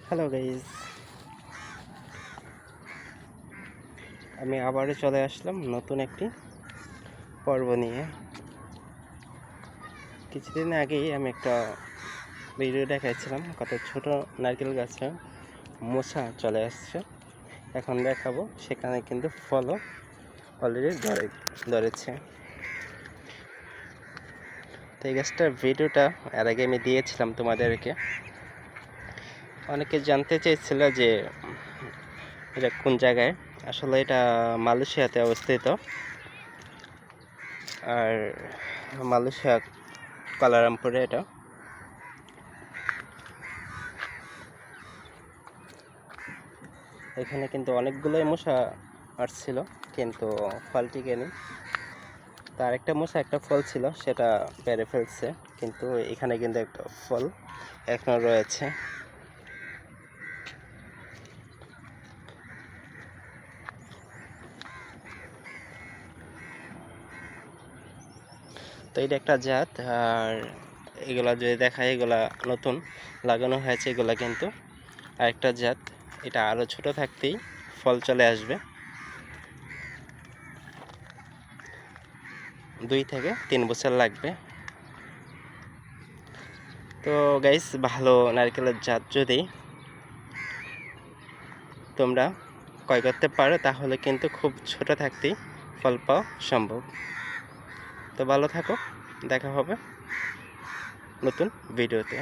Hello guys, আমি আবারও চলে আসলাম নতুন একটি পর্ব নিয়ে। কিছুদিন আগেই আমি একটা ভিডিও দেখাচ্ছিলাম, কত ছোট নারকেল গাছে মশা চলে আসছে। এখন দেখাবো সেখানে কিন্তু ফলও অলরেডি ধরেছে। তো এই গাছটার ভিডিওটা এর আগে আমি দিয়েছিলাম তোমাদেরকে। অনেকে জানতে চেয়েছিল যে এটা কোন জায়গায়। আসলে এটা মালয়েশিয়াতে অবস্থিত, আর মালয়েশিয়া কুয়ালালামপুরে এটা। এখানে কিন্তু অনেকগুলোই মশা আসছিল, কিন্তু ফল টিকেনি। তার একটা মশা একটা ফল ছিল, সেটা পেরে ফেলছে, কিন্তু এখানে কিন্তু একটা ফল এখনো রয়েছে। তো এটা একটা জাত, আর এগুলা যদি দেখায় এগুলা নতুন লাগানো হয়েছে। এগুলা কিন্তু আরেকটা জাত, এটা আরও ছোট থাকতেই ফল চলে আসবে। 2 থেকে 3 বছর লাগবে। তো গাইস, ভালো নারকেলের জাত যদি তোমরা ক্রয় করতে পারো, তাহলে কিন্তু খুব ছোট থাকতেই ফল পাওয়া সম্ভব। তো ভালো থাকো, দেখা হবে নতুন ভিডিওতে।